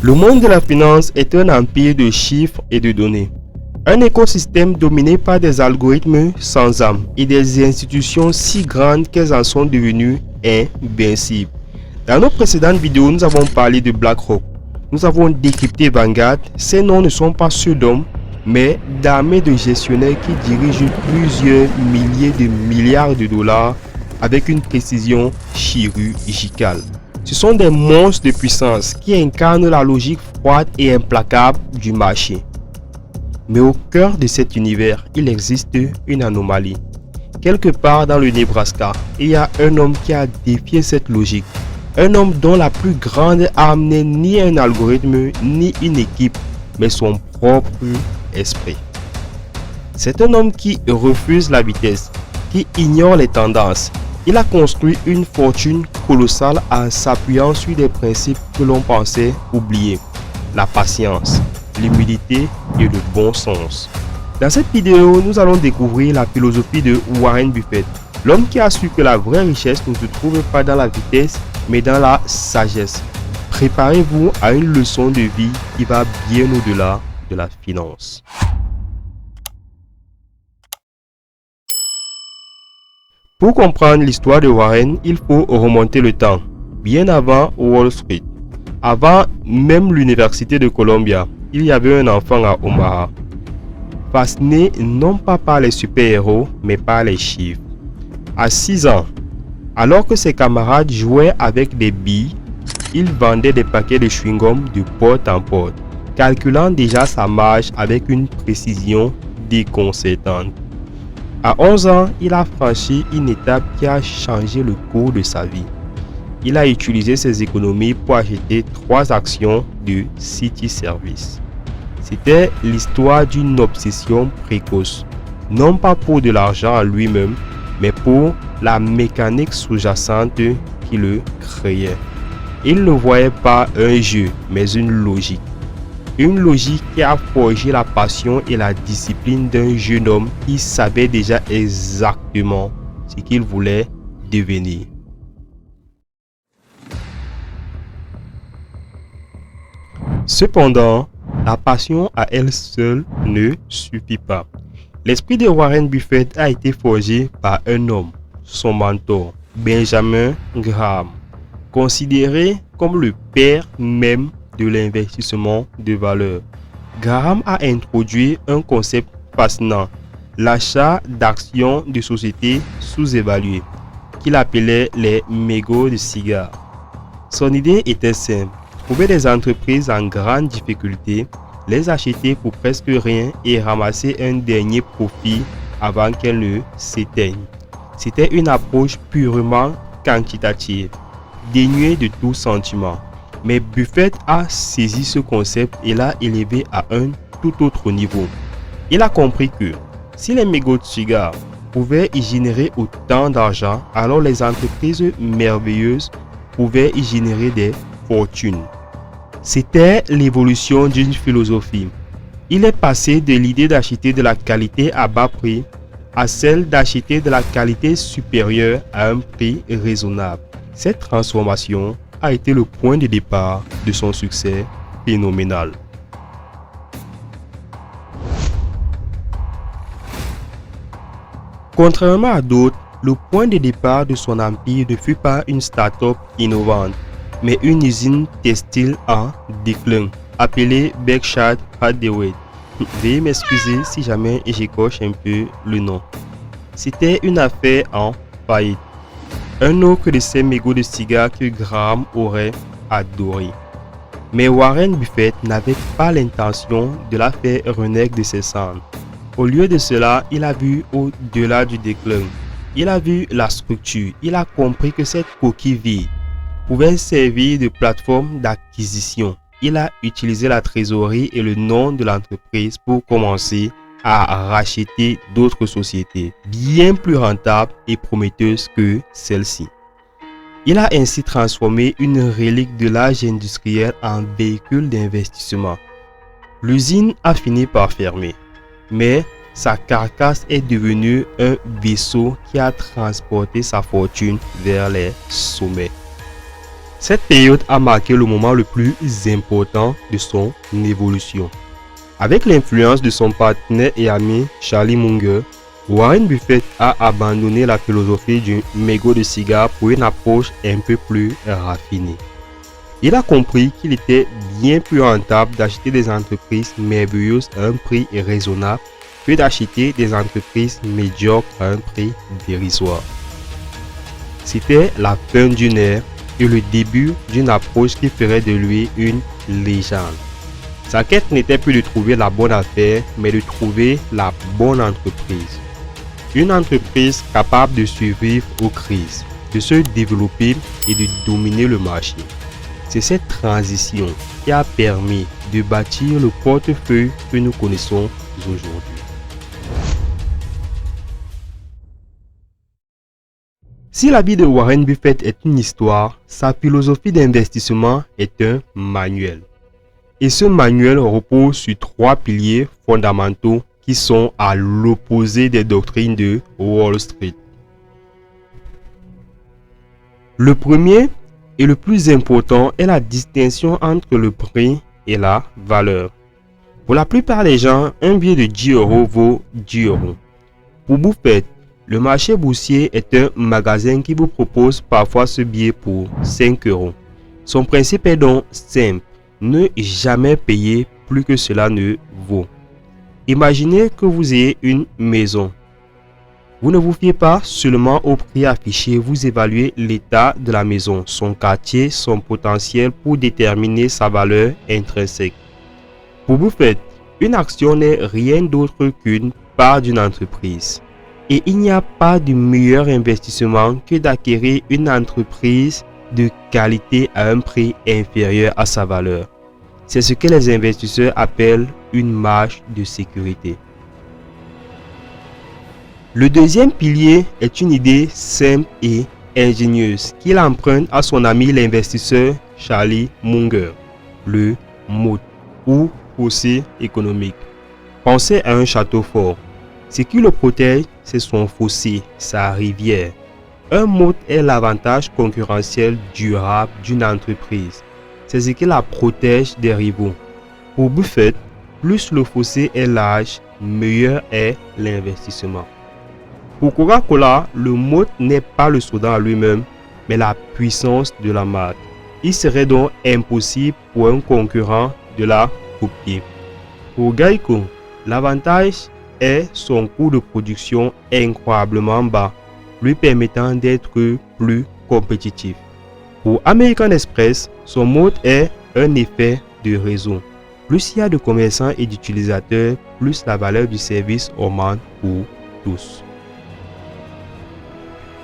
Le monde de la finance est un empire de chiffres et de données. Un écosystème dominé par des algorithmes sans âme et des institutions si grandes qu'elles en sont devenues invincibles. Dans nos précédentes vidéos, nous avons parlé de BlackRock. Nous avons décrypté Vanguard. Ces noms ne sont pas ceux d'hommes, mais d'armées de gestionnaires qui dirigent plusieurs milliers de milliards de dollars avec une précision chirurgicale. Ce sont des monstres de puissance qui incarnent la logique froide et implacable du marché. Mais au cœur de cet univers, il existe une anomalie. Quelque part dans le Nebraska, il y a un homme qui a défié cette logique. Un homme dont la plus grande arme n'est ni un algorithme ni une équipe, mais son propre esprit. C'est un homme qui refuse la vitesse, qui ignore les tendances. Il a construit une fortune colossale en s'appuyant sur des principes que l'on pensait oublier. La patience, l'humilité et le bon sens. Dans cette vidéo, nous allons découvrir la philosophie de Warren Buffett, l'homme qui a su que la vraie richesse ne se trouve pas dans la vitesse, mais dans la sagesse. Préparez-vous à une leçon de vie qui va bien au-delà de la finance. Pour comprendre l'histoire de Warren, il faut remonter le temps, bien avant Wall Street. Avant même l'université de Columbia, il y avait un enfant à Omaha, fasciné non pas par les super-héros, mais par les chiffres. À 6 ans, alors que ses camarades jouaient avec des billes, il vendait des paquets de chewing-gum de porte en porte, calculant déjà sa marge avec une précision déconcertante. À 11 ans, il a franchi une étape qui a changé le cours de sa vie. Il a utilisé ses économies pour acheter 3 actions de City Service. C'était l'histoire d'une obsession précoce, non pas pour de l'argent à lui-même, mais pour la mécanique sous-jacente qui le créait. Il ne voyait pas un jeu, mais une logique. Une logique qui a forgé la passion et la discipline d'un jeune homme qui savait déjà exactement ce qu'il voulait devenir. Cependant, la passion à elle seule ne suffit pas. L'esprit de Warren Buffett a été forgé par un homme, son mentor, Benjamin Graham, considéré comme le père même de l'investissement de valeur. Graham a introduit un concept fascinant, l'achat d'actions de sociétés sous-évaluées, qu'il appelait les mégots de cigares. Son idée était simple, trouver des entreprises en grande difficulté, les acheter pour presque rien et ramasser un dernier profit avant qu'elles ne s'éteignent. C'était une approche purement quantitative, dénuée de tout sentiment. Mais Buffett a saisi ce concept et l'a élevé à un tout autre niveau. Il a compris que si les mégots de cigares pouvaient y générer autant d'argent, alors les entreprises merveilleuses pouvaient y générer des fortunes. C'était l'évolution d'une philosophie. Il est passé de l'idée d'acheter de la qualité à bas prix à celle d'acheter de la qualité supérieure à un prix raisonnable. Cette transformation a été le point de départ de son succès phénoménal. Contrairement à d'autres, le point de départ de son empire ne fut pas une start-up innovante, mais une usine textile en déclin, appelée Berkshire Hathaway. Veuillez m'excuser si jamais j'écorche un peu le nom. C'était une affaire en faillite. Un autre de ces mégots de cigares que Graham aurait adoré. Mais Warren Buffett n'avait pas l'intention de la faire renaître de ses cendres. Au lieu de cela, il a vu au-delà du déclin. Il a vu la structure. Il a compris que cette coquille vide pouvait servir de plateforme d'acquisition. Il a utilisé la trésorerie et le nom de l'entreprise pour commencer à racheter d'autres sociétés bien plus rentables et prometteuses que celle-ci. Il a ainsi transformé une relique de l'âge industriel en véhicule d'investissement. L'usine a fini par fermer, mais sa carcasse est devenue un vaisseau qui a transporté sa fortune vers les sommets. Cette période a marqué le moment le plus important de son évolution. Avec l'influence de son partenaire et ami Charlie Munger, Warren Buffett a abandonné la philosophie du mégot de cigare pour une approche un peu plus raffinée. Il a compris qu'il était bien plus rentable d'acheter des entreprises merveilleuses à un prix raisonnable que d'acheter des entreprises médiocres à un prix dérisoire. C'était la fin d'une ère et le début d'une approche qui ferait de lui une légende. Sa quête n'était plus de trouver la bonne affaire, mais de trouver la bonne entreprise. Une entreprise capable de survivre aux crises, de se développer et de dominer le marché. C'est cette transition qui a permis de bâtir le portefeuille que nous connaissons aujourd'hui. Si la vie de Warren Buffett est une histoire, sa philosophie d'investissement est un manuel. Et ce manuel repose sur 3 piliers fondamentaux qui sont à l'opposé des doctrines de Wall Street. Le premier et le plus important est la distinction entre le prix et la valeur. Pour la plupart des gens, un billet de 10 € vaut 10 €. Pour Buffett, le marché boursier est un magasin qui vous propose parfois ce billet pour 5 €. Son principe est donc simple. Ne jamais payer plus que cela ne vaut. Imaginez que vous ayez une maison. Vous ne vous fiez pas seulement au prix affiché, vous évaluez l'état de la maison, son quartier, son potentiel pour déterminer sa valeur intrinsèque. Pour Buffett, une action n'est rien d'autre qu'une part d'une entreprise. Et il n'y a pas de meilleur investissement que d'acquérir une entreprise de qualité à un prix inférieur à sa valeur. C'est ce que les investisseurs appellent une marge de sécurité. Le deuxième pilier est une idée simple et ingénieuse qu'il emprunte à son ami l'investisseur Charlie Munger, le moat ou fossé économique. Pensez à un château fort. Ce qui le protège, c'est son fossé, sa rivière. Un moat est l'avantage concurrentiel durable d'une entreprise. C'est ce qui la protège des rivaux. Pour Buffett, plus le fossé est large, meilleur est l'investissement. Pour Coca-Cola, le moat n'est pas le soda en lui-même, mais la puissance de la marque. Il serait donc impossible pour un concurrent de la copier. Pour Geico, l'avantage est son coût de production incroyablement bas, lui permettant d'être plus compétitif. Pour American Express, son mode est un effet de réseau. Plus il y a de commerçants et d'utilisateurs, plus la valeur du service augmente pour tous.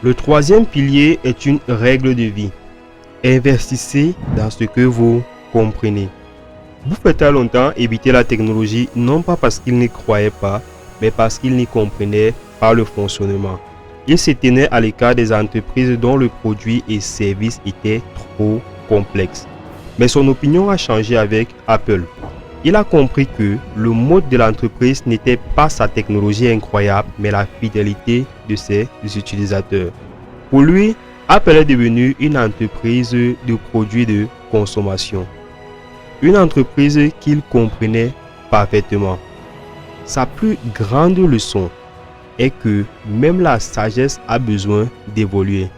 Le troisième pilier est une règle de vie. Investissez dans ce que vous comprenez. Buffett a longtemps évité la technologie, non pas parce qu'il n'y croyait pas, mais parce qu'il n'y comprenait pas le fonctionnement. Il se tenait à l'écart des entreprises dont le produit et service étaient trop complexes. Mais son opinion a changé avec Apple. Il a compris que le mode de l'entreprise n'était pas sa technologie incroyable, mais la fidélité de ses utilisateurs. Pour lui, Apple est devenue une entreprise de produits de consommation. Une entreprise qu'il comprenait parfaitement. Sa plus grande leçon est que même la sagesse a besoin d'évoluer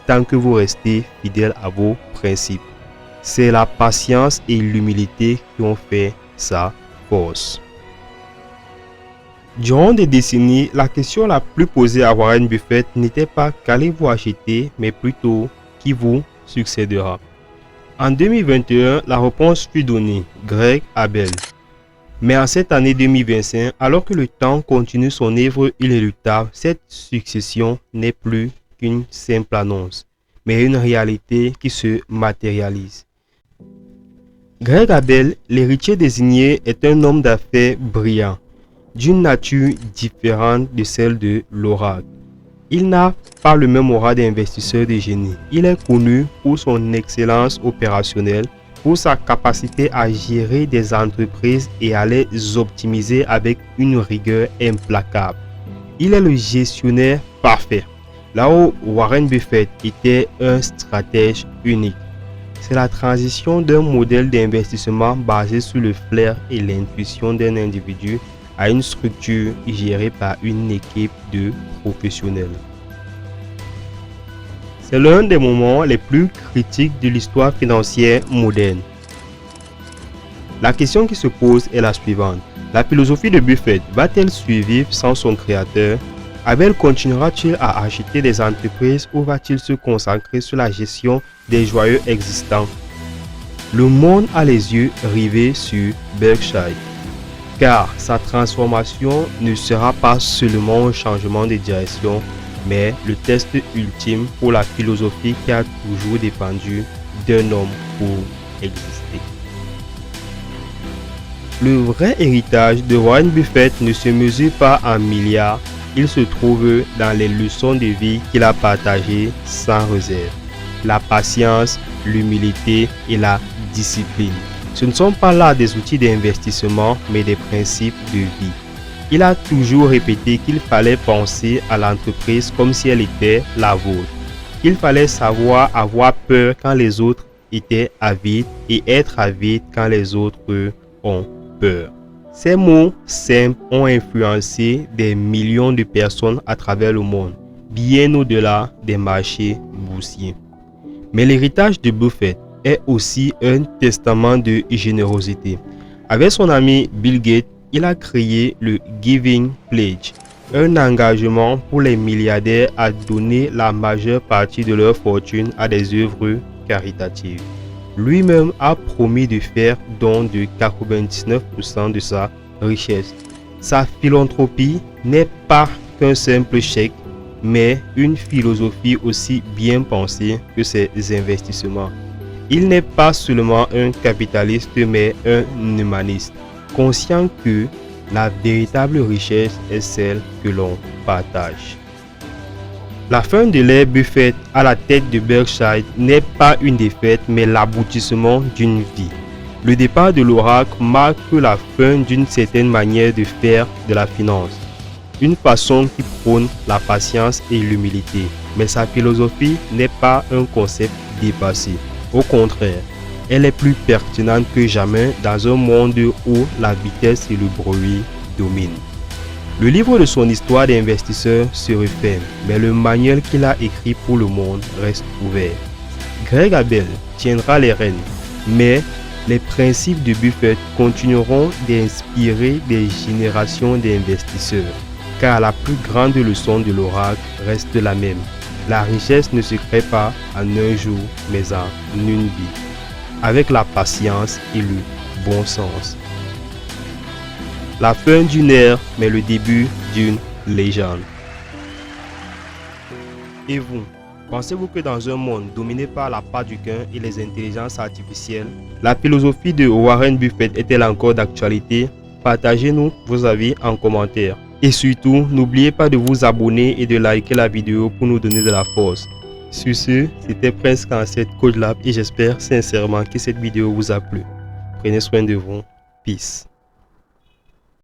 tant que vous restez fidèle à vos principes. C'est la patience et l'humilité qui ont fait sa force. Durant des décennies, la question la plus posée à Warren Buffett n'était pas qu'allez-vous acheter, mais plutôt qui vous succédera. En 2021, la réponse fut donnée, Greg Abel. Mais en cette année 2025, alors que le temps continue son œuvre inéluctable, cette succession n'est plus qu'une simple annonce, mais une réalité qui se matérialise. Greg Abel, l'héritier désigné, est un homme d'affaires brillant, d'une nature différente de celle de l'oracle. Il n'a pas le même aura d'investisseur de génie. Il est connu pour son excellence opérationnelle, pour sa capacité à gérer des entreprises et à les optimiser avec une rigueur implacable. Il est le gestionnaire parfait, là où Warren Buffett était un stratège unique. C'est la transition d'un modèle d'investissement basé sur le flair et l'intuition d'un individu à une structure gérée par une équipe de professionnels. C'est l'un des moments les plus critiques de l'histoire financière moderne. La question qui se pose est la suivante. La philosophie de Buffett va-t-elle survivre sans son créateur? Abel continuera-t-il à acheter des entreprises ou va-t-il se concentrer sur la gestion des joyaux existants? Le monde a les yeux rivés sur Berkshire, car sa transformation ne sera pas seulement un changement de direction, mais le test ultime pour la philosophie qui a toujours dépendu d'un homme pour exister. Le vrai héritage de Warren Buffett ne se mesure pas en milliards, il se trouve dans les leçons de vie qu'il a partagées sans réserve. La patience, l'humilité et la discipline. Ce ne sont pas là des outils d'investissement, mais des principes de vie. Il a toujours répété qu'il fallait penser à l'entreprise comme si elle était la vôtre. Il fallait savoir avoir peur quand les autres étaient avides et être avide quand les autres ont peur. Ces mots simples ont influencé des millions de personnes à travers le monde, bien au-delà des marchés boursiers. Mais l'héritage de Buffett est aussi un testament de générosité. Avec son ami Bill Gates, il a créé le Giving Pledge, un engagement pour les milliardaires à donner la majeure partie de leur fortune à des œuvres caritatives. Lui-même a promis de faire don de 99% de sa richesse. Sa philanthropie n'est pas qu'un simple chèque, mais une philosophie aussi bien pensée que ses investissements. Il n'est pas seulement un capitaliste, mais un humaniste, conscient que la véritable richesse est celle que l'on partage. La fin de l'ère Buffett à la tête de Berkshire n'est pas une défaite, mais l'aboutissement d'une vie. Le départ de l'oracle marque la fin d'une certaine manière de faire de la finance, une façon qui prône la patience et l'humilité. Mais sa philosophie n'est pas un concept dépassé. Au contraire, elle est plus pertinente que jamais dans un monde où la vitesse et le bruit dominent. Le livre de son histoire d'investisseur se referme, mais le manuel qu'il a écrit pour le monde reste ouvert. Greg Abel tiendra les rênes, mais les principes de Buffett continueront d'inspirer des générations d'investisseurs, car la plus grande leçon de l'oracle reste la même. La richesse ne se crée pas en un jour, mais en une vie, avec la patience et le bon sens. La fin d'une ère, mais le début d'une légende. Et vous, pensez-vous que dans un monde dominé par la part du gain et les intelligences artificielles, la philosophie de Warren Buffett est-elle encore d'actualité? Partagez-nous vos avis en commentaire. Et surtout, n'oubliez pas de vous abonner et de liker la vidéo pour nous donner de la force. Sur ce, c'était Prince 47 Code Lab et j'espère sincèrement que cette vidéo vous a plu. Prenez soin de vous. Peace.